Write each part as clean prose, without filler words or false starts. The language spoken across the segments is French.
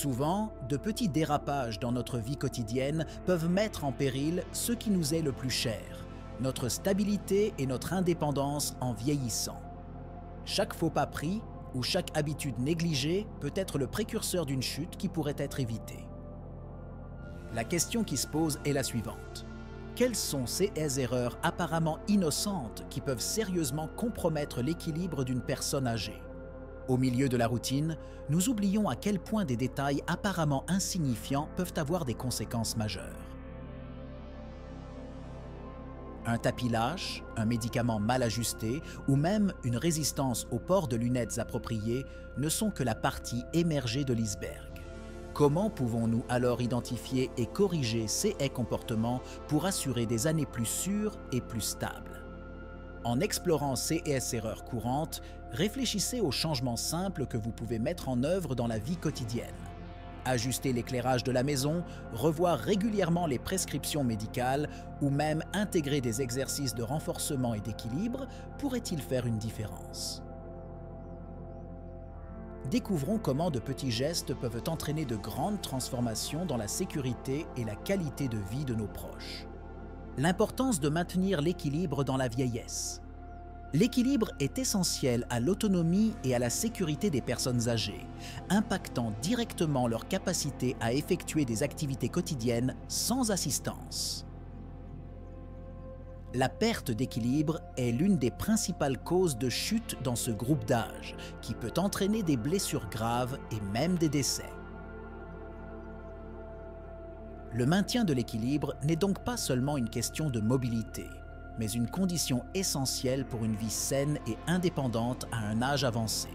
Souvent, de petits dérapages dans notre vie quotidienne peuvent mettre en péril ce qui nous est le plus cher, notre stabilité et notre indépendance en vieillissant. Chaque faux pas pris ou chaque habitude négligée peut être le précurseur d'une chute qui pourrait être évitée. La question qui se pose est la suivante. Quelles sont ces erreurs apparemment innocentes qui peuvent sérieusement compromettre l'équilibre d'une personne âgée? Au milieu de la routine, nous oublions à quel point des détails apparemment insignifiants peuvent avoir des conséquences majeures. Un tapis lâche, un médicament mal ajusté ou même une résistance au port de lunettes appropriées ne sont que la partie émergée de l'iceberg. Comment pouvons-nous alors identifier et corriger ces comportements pour assurer des années plus sûres et plus stables? En explorant ces erreurs courantes, réfléchissez aux changements simples que vous pouvez mettre en œuvre dans la vie quotidienne. Ajuster l'éclairage de la maison, revoir régulièrement les prescriptions médicales ou même intégrer des exercices de renforcement et d'équilibre pourrait-il faire une différence? Découvrons comment de petits gestes peuvent entraîner de grandes transformations dans la sécurité et la qualité de vie de nos proches. L'importance de maintenir l'équilibre dans la vieillesse. L'équilibre est essentiel à l'autonomie et à la sécurité des personnes âgées, impactant directement leur capacité à effectuer des activités quotidiennes sans assistance. La perte d'équilibre est l'une des principales causes de chute dans ce groupe d'âge, qui peut entraîner des blessures graves et même des décès. Le maintien de l'équilibre n'est donc pas seulement une question de mobilité, mais une condition essentielle pour une vie saine et indépendante à un âge avancé.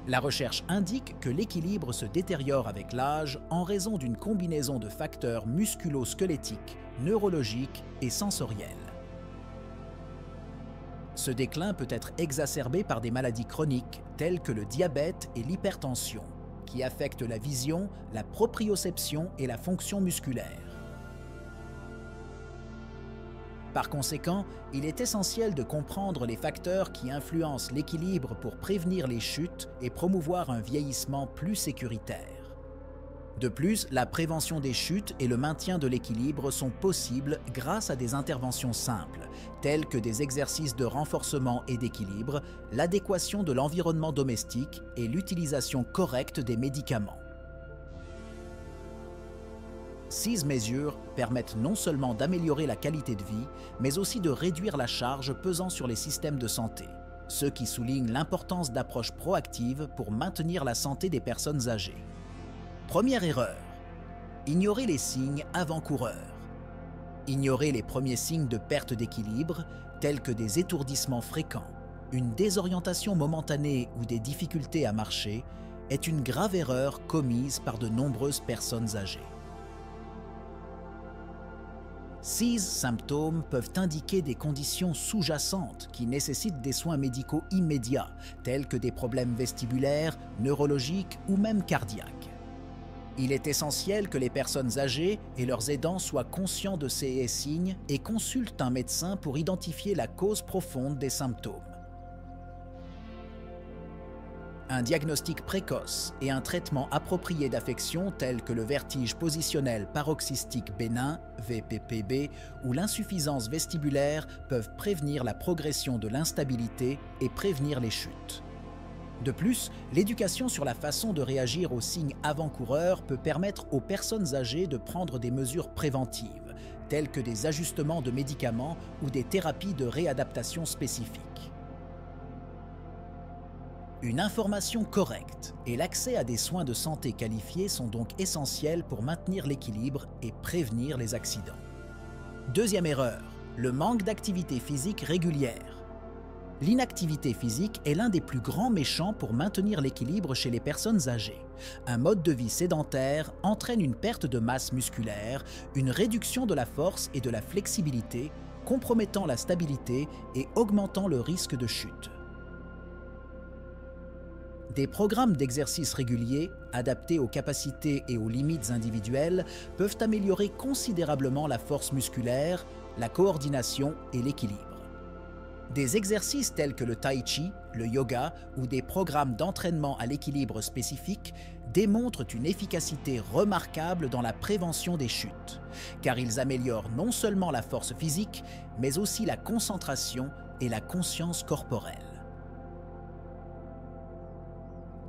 La recherche indique que l'équilibre se détériore avec l'âge en raison d'une combinaison de facteurs musculo-squelettiques, neurologiques et sensoriels. Ce déclin peut être exacerbé par des maladies chroniques telles que le diabète et l'hypertension, qui affectent la vision, la proprioception et la fonction musculaire. Par conséquent, il est essentiel de comprendre les facteurs qui influencent l'équilibre pour prévenir les chutes et promouvoir un vieillissement plus sécuritaire. De plus, la prévention des chutes et le maintien de l'équilibre sont possibles grâce à des interventions simples, telles que des exercices de renforcement et d'équilibre, l'adéquation de l'environnement domestique et l'utilisation correcte des médicaments. Ces mesures permettent non seulement d'améliorer la qualité de vie, mais aussi de réduire la charge pesant sur les systèmes de santé, ce qui souligne l'importance d'approches proactives pour maintenir la santé des personnes âgées. Première erreur, ignorer les signes avant-coureurs. Ignorer les premiers signes de perte d'équilibre, tels que des étourdissements fréquents, une désorientation momentanée ou des difficultés à marcher, est une grave erreur commise par de nombreuses personnes âgées. Ces symptômes peuvent indiquer des conditions sous-jacentes qui nécessitent des soins médicaux immédiats, tels que des problèmes vestibulaires, neurologiques ou même cardiaques. Il est essentiel que les personnes âgées et leurs aidants soient conscients de ces signes et consultent un médecin pour identifier la cause profonde des symptômes. Un diagnostic précoce et un traitement approprié d'affections telles que le vertige positionnel paroxystique bénin, VPPB, ou l'insuffisance vestibulaire peuvent prévenir la progression de l'instabilité et prévenir les chutes. De plus, l'éducation sur la façon de réagir aux signes avant-coureurs peut permettre aux personnes âgées de prendre des mesures préventives, telles que des ajustements de médicaments ou des thérapies de réadaptation spécifiques. Une information correcte et l'accès à des soins de santé qualifiés sont donc essentiels pour maintenir l'équilibre et prévenir les accidents. Deuxième erreur, le manque d'activité physique régulière. L'inactivité physique est l'un des plus grands méchants pour maintenir l'équilibre chez les personnes âgées. Un mode de vie sédentaire entraîne une perte de masse musculaire, une réduction de la force et de la flexibilité, compromettant la stabilité et augmentant le risque de chute. Des programmes d'exercice réguliers, adaptés aux capacités et aux limites individuelles, peuvent améliorer considérablement la force musculaire, la coordination et l'équilibre. Des exercices tels que le tai chi, le yoga ou des programmes d'entraînement à l'équilibre spécifiques démontrent une efficacité remarquable dans la prévention des chutes, car ils améliorent non seulement la force physique, mais aussi la concentration et la conscience corporelle.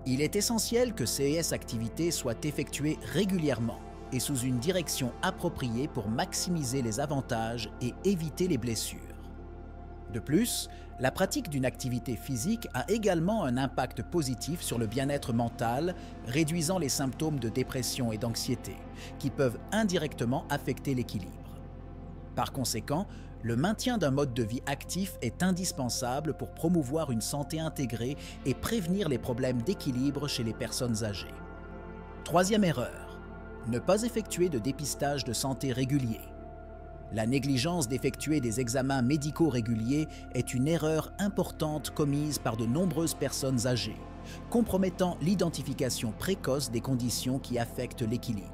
Il est essentiel que ces activités soient effectuées régulièrement et sous une direction appropriée pour maximiser les avantages et éviter les blessures. De plus, la pratique d'une activité physique a également un impact positif sur le bien-être mental, réduisant les symptômes de dépression et d'anxiété, qui peuvent indirectement affecter l'équilibre. Par conséquent, le maintien d'un mode de vie actif est indispensable pour promouvoir une santé intégrée et prévenir les problèmes d'équilibre chez les personnes âgées. Troisième erreur, ne pas effectuer de dépistage de santé régulier. La négligence d'effectuer des examens médicaux réguliers est une erreur importante commise par de nombreuses personnes âgées, compromettant l'identification précoce des conditions qui affectent l'équilibre.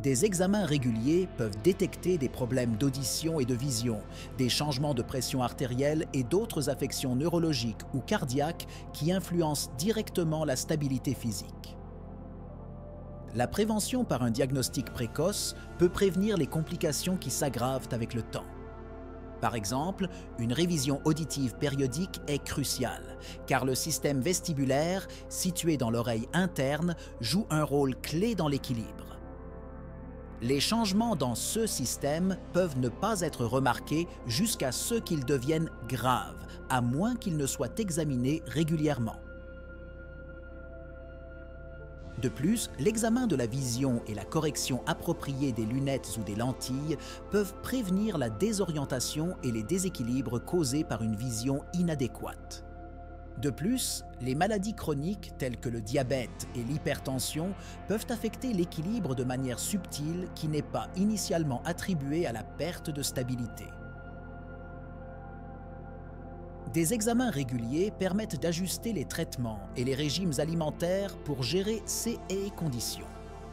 Des examens réguliers peuvent détecter des problèmes d'audition et de vision, des changements de pression artérielle et d'autres affections neurologiques ou cardiaques qui influencent directement la stabilité physique. La prévention par un diagnostic précoce peut prévenir les complications qui s'aggravent avec le temps. Par exemple, une révision auditive périodique est cruciale, car le système vestibulaire, situé dans l'oreille interne, joue un rôle clé dans l'équilibre. Les changements dans ce système peuvent ne pas être remarqués jusqu'à ce qu'ils deviennent graves, à moins qu'ils ne soient examinés régulièrement. De plus, l'examen de la vision et la correction appropriée des lunettes ou des lentilles peuvent prévenir la désorientation et les déséquilibres causés par une vision inadéquate. De plus, les maladies chroniques telles que le diabète et l'hypertension peuvent affecter l'équilibre de manière subtile qui n'est pas initialement attribuée à la perte de stabilité. Des examens réguliers permettent d'ajuster les traitements et les régimes alimentaires pour gérer ces conditions,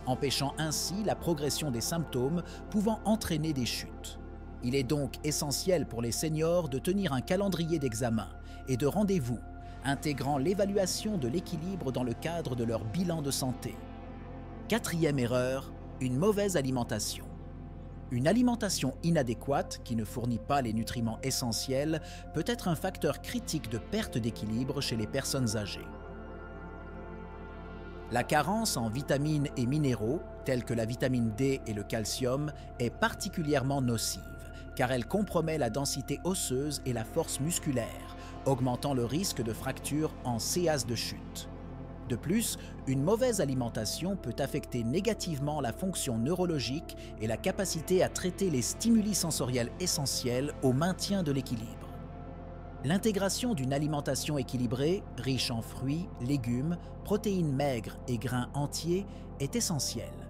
empêchant ainsi la progression des symptômes pouvant entraîner des chutes. Il est donc essentiel pour les seniors de tenir un calendrier d'examen et de rendez-vous, intégrant l'évaluation de l'équilibre dans le cadre de leur bilan de santé. Quatrième erreur, une mauvaise alimentation. Une alimentation inadéquate, qui ne fournit pas les nutriments essentiels, peut être un facteur critique de perte d'équilibre chez les personnes âgées. La carence en vitamines et minéraux, tels que la vitamine D et le calcium, est particulièrement nocive, car elle compromet la densité osseuse et la force musculaire, augmentant le risque de fracture en séance de chute. De plus, une mauvaise alimentation peut affecter négativement la fonction neurologique et la capacité à traiter les stimuli sensoriels essentiels au maintien de l'équilibre. L'intégration d'une alimentation équilibrée, riche en fruits, légumes, protéines maigres et grains entiers, est essentielle.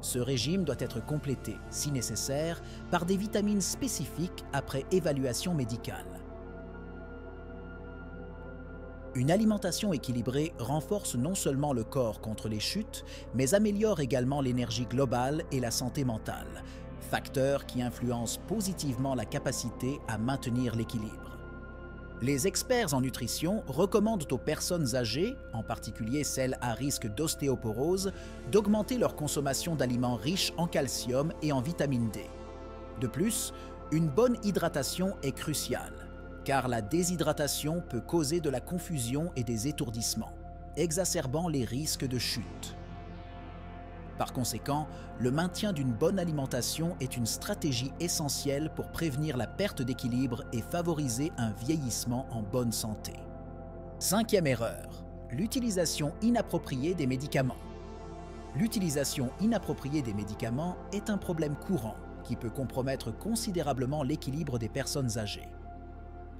Ce régime doit être complété, si nécessaire, par des vitamines spécifiques après évaluation médicale. Une alimentation équilibrée renforce non seulement le corps contre les chutes, mais améliore également l'énergie globale et la santé mentale, facteurs qui influencent positivement la capacité à maintenir l'équilibre. Les experts en nutrition recommandent aux personnes âgées, en particulier celles à risque d'ostéoporose, d'augmenter leur consommation d'aliments riches en calcium et en vitamine D. De plus, une bonne hydratation est cruciale, car la déshydratation peut causer de la confusion et des étourdissements, exacerbant les risques de chute. Par conséquent, le maintien d'une bonne alimentation est une stratégie essentielle pour prévenir la perte d'équilibre et favoriser un vieillissement en bonne santé. Cinquième erreur, l'utilisation inappropriée des médicaments. L'utilisation inappropriée des médicaments est un problème courant qui peut compromettre considérablement l'équilibre des personnes âgées.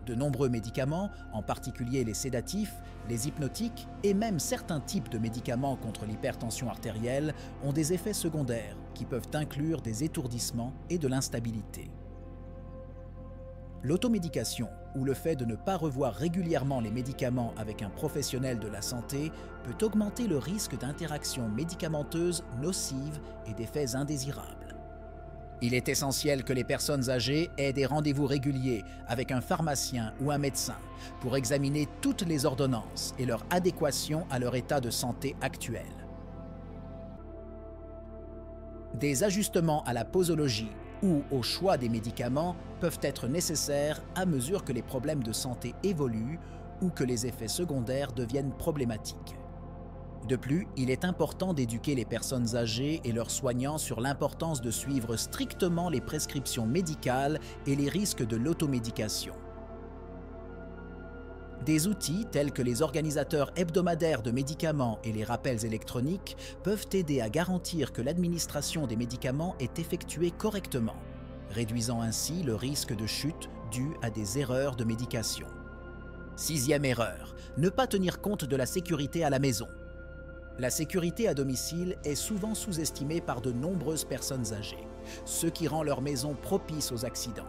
De nombreux médicaments, en particulier les sédatifs, les hypnotiques et même certains types de médicaments contre l'hypertension artérielle, ont des effets secondaires qui peuvent inclure des étourdissements et de l'instabilité. L'automédication, ou le fait de ne pas revoir régulièrement les médicaments avec un professionnel de la santé, peut augmenter le risque d'interactions médicamenteuses nocives et d'effets indésirables. Il est essentiel que les personnes âgées aient des rendez-vous réguliers avec un pharmacien ou un médecin pour examiner toutes les ordonnances et leur adéquation à leur état de santé actuel. Des ajustements à la posologie ou au choix des médicaments peuvent être nécessaires à mesure que les problèmes de santé évoluent ou que les effets secondaires deviennent problématiques. De plus, il est important d'éduquer les personnes âgées et leurs soignants sur l'importance de suivre strictement les prescriptions médicales et les risques de l'automédication. Des outils tels que les organisateurs hebdomadaires de médicaments et les rappels électroniques peuvent aider à garantir que l'administration des médicaments est effectuée correctement, réduisant ainsi le risque de chute dû à des erreurs de médication. Sixième erreur, ne pas tenir compte de la sécurité à la maison. La sécurité à domicile est souvent sous-estimée par de nombreuses personnes âgées, ce qui rend leur maison propice aux accidents.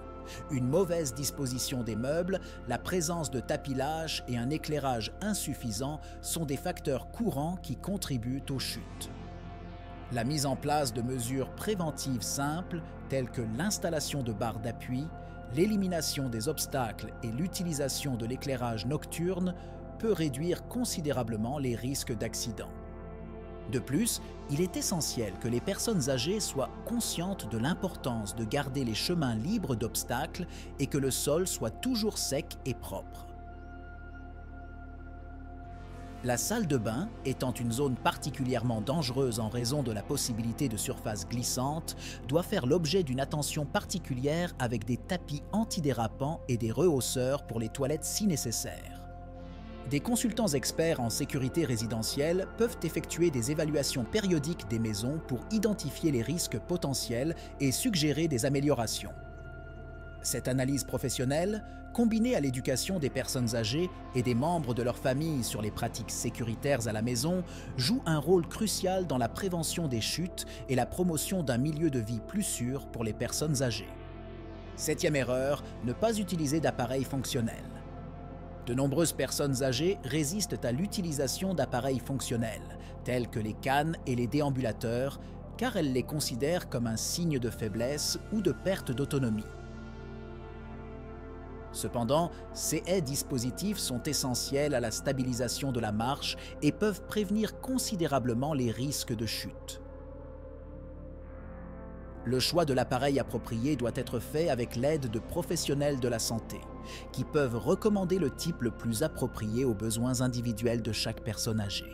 Une mauvaise disposition des meubles, la présence de tapis lâches et un éclairage insuffisant sont des facteurs courants qui contribuent aux chutes. La mise en place de mesures préventives simples, telles que l'installation de barres d'appui, l'élimination des obstacles et l'utilisation de l'éclairage nocturne, peut réduire considérablement les risques d'accidents. De plus, il est essentiel que les personnes âgées soient conscientes de l'importance de garder les chemins libres d'obstacles et que le sol soit toujours sec et propre. La salle de bain, étant une zone particulièrement dangereuse en raison de la possibilité de surfaces glissantes, doit faire l'objet d'une attention particulière avec des tapis antidérapants et des rehausseurs pour les toilettes si nécessaire. Des consultants experts en sécurité résidentielle peuvent effectuer des évaluations périodiques des maisons pour identifier les risques potentiels et suggérer des améliorations. Cette analyse professionnelle, combinée à l'éducation des personnes âgées et des membres de leur famille sur les pratiques sécuritaires à la maison, joue un rôle crucial dans la prévention des chutes et la promotion d'un milieu de vie plus sûr pour les personnes âgées. Septième erreur, ne pas utiliser d'appareils fonctionnels. De nombreuses personnes âgées résistent à l'utilisation d'appareils fonctionnels, tels que les cannes et les déambulateurs, car elles les considèrent comme un signe de faiblesse ou de perte d'autonomie. Cependant, ces dispositifs sont essentiels à la stabilisation de la marche et peuvent prévenir considérablement les risques de chute. Le choix de l'appareil approprié doit être fait avec l'aide de professionnels de la santé, qui peuvent recommander le type le plus approprié aux besoins individuels de chaque personne âgée.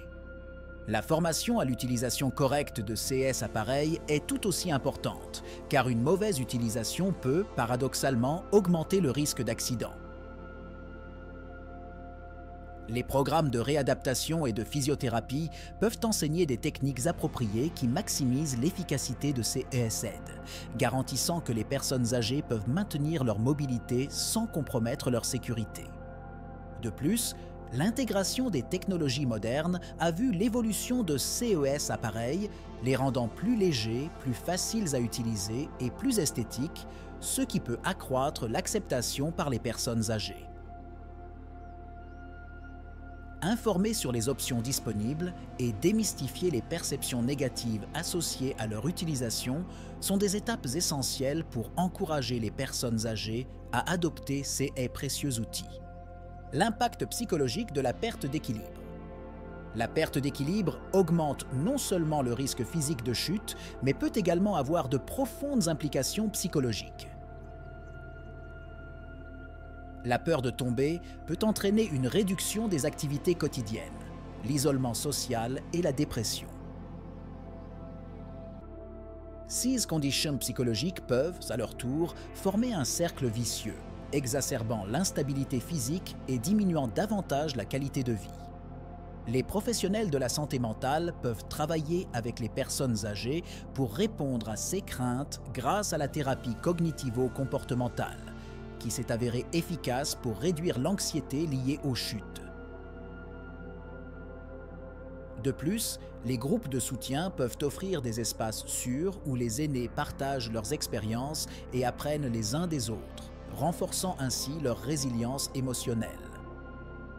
La formation à l'utilisation correcte de ces appareils est tout aussi importante, car une mauvaise utilisation peut, paradoxalement, augmenter le risque d'accident. Les programmes de réadaptation et de physiothérapie peuvent enseigner des techniques appropriées qui maximisent l'efficacité de ces aides, garantissant que les personnes âgées peuvent maintenir leur mobilité sans compromettre leur sécurité. De plus, l'intégration des technologies modernes a vu l'évolution de ces appareils, les rendant plus légers, plus faciles à utiliser et plus esthétiques, ce qui peut accroître l'acceptation par les personnes âgées. Informer sur les options disponibles et démystifier les perceptions négatives associées à leur utilisation sont des étapes essentielles pour encourager les personnes âgées à adopter ces précieux outils. L'impact psychologique de la perte d'équilibre. La perte d'équilibre augmente non seulement le risque physique de chute, mais peut également avoir de profondes implications psychologiques. La peur de tomber peut entraîner une réduction des activités quotidiennes, l'isolement social et la dépression. Ces conditions psychologiques peuvent, à leur tour, former un cercle vicieux, exacerbant l'instabilité physique et diminuant davantage la qualité de vie. Les professionnels de la santé mentale peuvent travailler avec les personnes âgées pour répondre à ces craintes grâce à la thérapie cognitivo-comportementale, qui s'est avérée efficace pour réduire l'anxiété liée aux chutes. De plus, les groupes de soutien peuvent offrir des espaces sûrs où les aînés partagent leurs expériences et apprennent les uns des autres, renforçant ainsi leur résilience émotionnelle.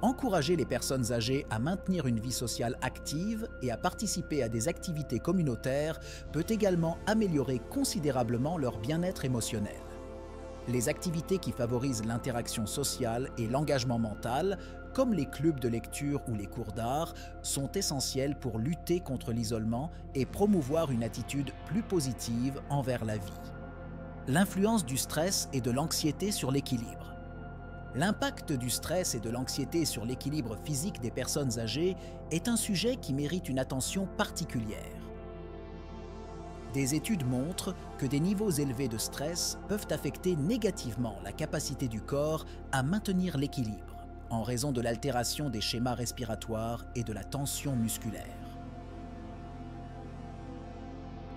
Encourager les personnes âgées à maintenir une vie sociale active et à participer à des activités communautaires peut également améliorer considérablement leur bien-être émotionnel. Les activités qui favorisent l'interaction sociale et l'engagement mental, comme les clubs de lecture ou les cours d'art, sont essentielles pour lutter contre l'isolement et promouvoir une attitude plus positive envers la vie. L'influence du stress et de l'anxiété sur l'équilibre. L'impact du stress et de l'anxiété sur l'équilibre physique des personnes âgées est un sujet qui mérite une attention particulière. Des études montrent que des niveaux élevés de stress peuvent affecter négativement la capacité du corps à maintenir l'équilibre, en raison de l'altération des schémas respiratoires et de la tension musculaire.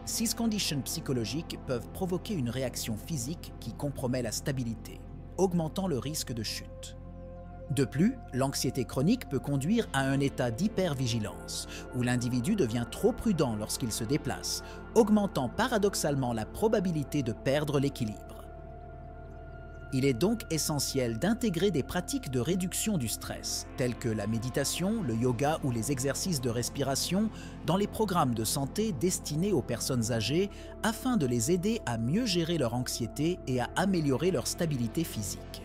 Ces conditions psychologiques peuvent provoquer une réaction physique qui compromet la stabilité, augmentant le risque de chute. De plus, l'anxiété chronique peut conduire à un état d'hypervigilance, où l'individu devient trop prudent lorsqu'il se déplace, augmentant paradoxalement la probabilité de perdre l'équilibre. Il est donc essentiel d'intégrer des pratiques de réduction du stress, telles que la méditation, le yoga ou les exercices de respiration, dans les programmes de santé destinés aux personnes âgées, afin de les aider à mieux gérer leur anxiété et à améliorer leur stabilité physique.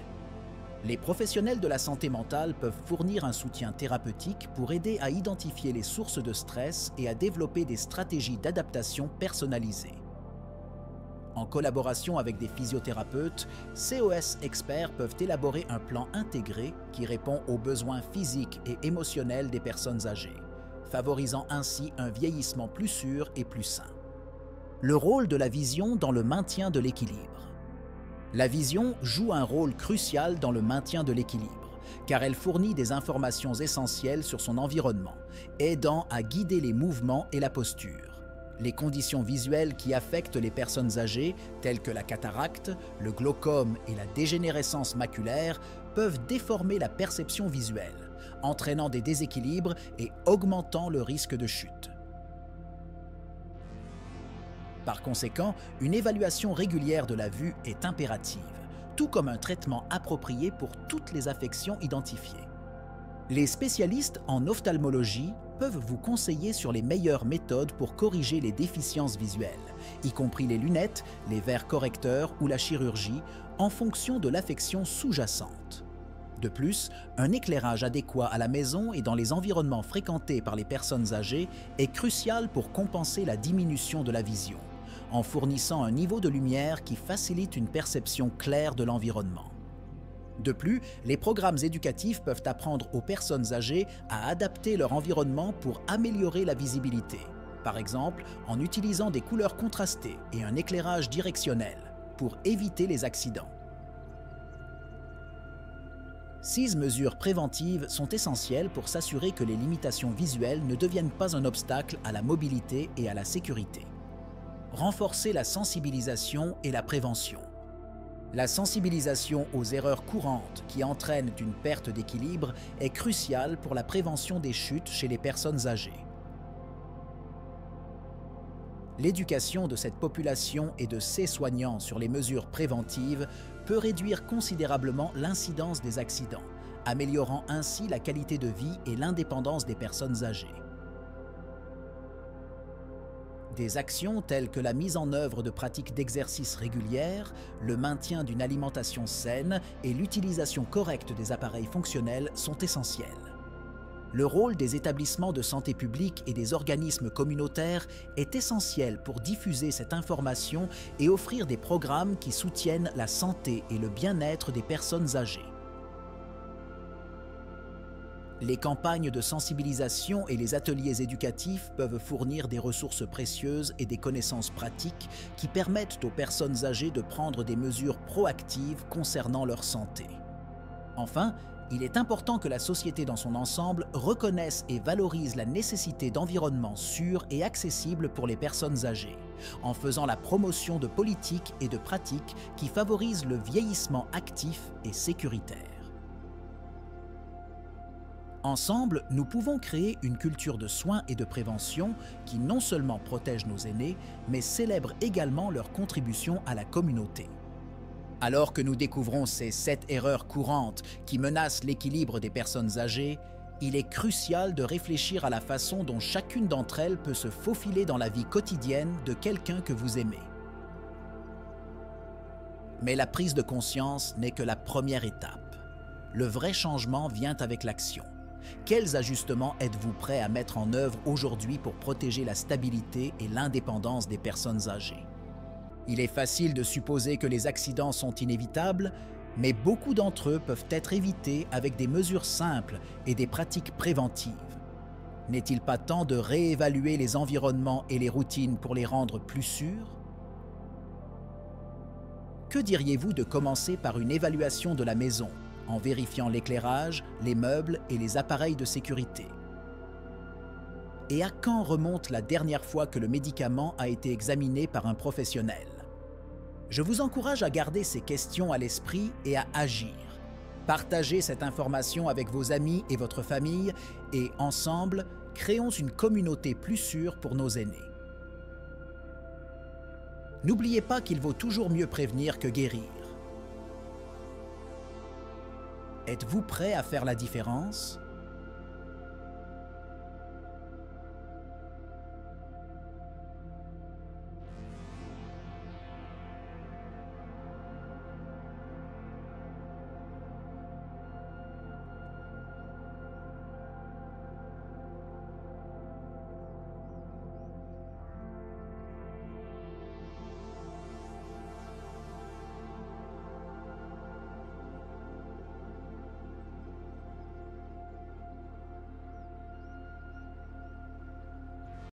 Les professionnels de la santé mentale peuvent fournir un soutien thérapeutique pour aider à identifier les sources de stress et à développer des stratégies d'adaptation personnalisées. En collaboration avec des physiothérapeutes, COS experts peuvent élaborer un plan intégré qui répond aux besoins physiques et émotionnels des personnes âgées, favorisant ainsi un vieillissement plus sûr et plus sain. Le rôle de la vision dans le maintien de l'équilibre. La vision joue un rôle crucial dans le maintien de l'équilibre, car elle fournit des informations essentielles sur son environnement, aidant à guider les mouvements et la posture. Les conditions visuelles qui affectent les personnes âgées, telles que la cataracte, le glaucome et la dégénérescence maculaire, peuvent déformer la perception visuelle, entraînant des déséquilibres et augmentant le risque de chute. Par conséquent, une évaluation régulière de la vue est impérative, tout comme un traitement approprié pour toutes les affections identifiées. Les spécialistes en ophtalmologie peuvent vous conseiller sur les meilleures méthodes pour corriger les déficiences visuelles, y compris les lunettes, les verres correcteurs ou la chirurgie, en fonction de l'affection sous-jacente. De plus, un éclairage adéquat à la maison et dans les environnements fréquentés par les personnes âgées est crucial pour compenser la diminution de la vision, en fournissant un niveau de lumière qui facilite une perception claire de l'environnement. De plus, les programmes éducatifs peuvent apprendre aux personnes âgées à adapter leur environnement pour améliorer la visibilité, par exemple en utilisant des couleurs contrastées et un éclairage directionnel pour éviter les accidents. Ces mesures préventives sont essentielles pour s'assurer que les limitations visuelles ne deviennent pas un obstacle à la mobilité et à la sécurité. Renforcer la sensibilisation et la prévention. La sensibilisation aux erreurs courantes qui entraînent une perte d'équilibre est cruciale pour la prévention des chutes chez les personnes âgées. L'éducation de cette population et de ses soignants sur les mesures préventives peut réduire considérablement l'incidence des accidents, améliorant ainsi la qualité de vie et l'indépendance des personnes âgées. Des actions telles que la mise en œuvre de pratiques d'exercice régulières, le maintien d'une alimentation saine et l'utilisation correcte des appareils fonctionnels sont essentielles. Le rôle des établissements de santé publique et des organismes communautaires est essentiel pour diffuser cette information et offrir des programmes qui soutiennent la santé et le bien-être des personnes âgées. Les campagnes de sensibilisation et les ateliers éducatifs peuvent fournir des ressources précieuses et des connaissances pratiques qui permettent aux personnes âgées de prendre des mesures proactives concernant leur santé. Enfin, il est important que la société dans son ensemble reconnaisse et valorise la nécessité d'environnements sûrs et accessibles pour les personnes âgées, en faisant la promotion de politiques et de pratiques qui favorisent le vieillissement actif et sécuritaire. Ensemble, nous pouvons créer une culture de soins et de prévention qui non seulement protège nos aînés, mais célèbre également leur contribution à la communauté. Alors que nous découvrons ces 7 erreurs courantes qui menacent l'équilibre des personnes âgées, il est crucial de réfléchir à la façon dont chacune d'entre elles peut se faufiler dans la vie quotidienne de quelqu'un que vous aimez. Mais la prise de conscience n'est que la première étape. Le vrai changement vient avec l'action. Quels ajustements êtes-vous prêt à mettre en œuvre aujourd'hui pour protéger la stabilité et l'indépendance des personnes âgées? Il est facile de supposer que les accidents sont inévitables, mais beaucoup d'entre eux peuvent être évités avec des mesures simples et des pratiques préventives. N'est-il pas temps de réévaluer les environnements et les routines pour les rendre plus sûrs? Que diriez-vous de commencer par une évaluation de la maison, en vérifiant l'éclairage, les meubles et les appareils de sécurité? Et à quand remonte la dernière fois que le médicament a été examiné par un professionnel? Je vous encourage à garder ces questions à l'esprit et à agir. Partagez cette information avec vos amis et votre famille et ensemble, créons une communauté plus sûre pour nos aînés. N'oubliez pas qu'il vaut toujours mieux prévenir que guérir. Êtes-vous prêt à faire la différence?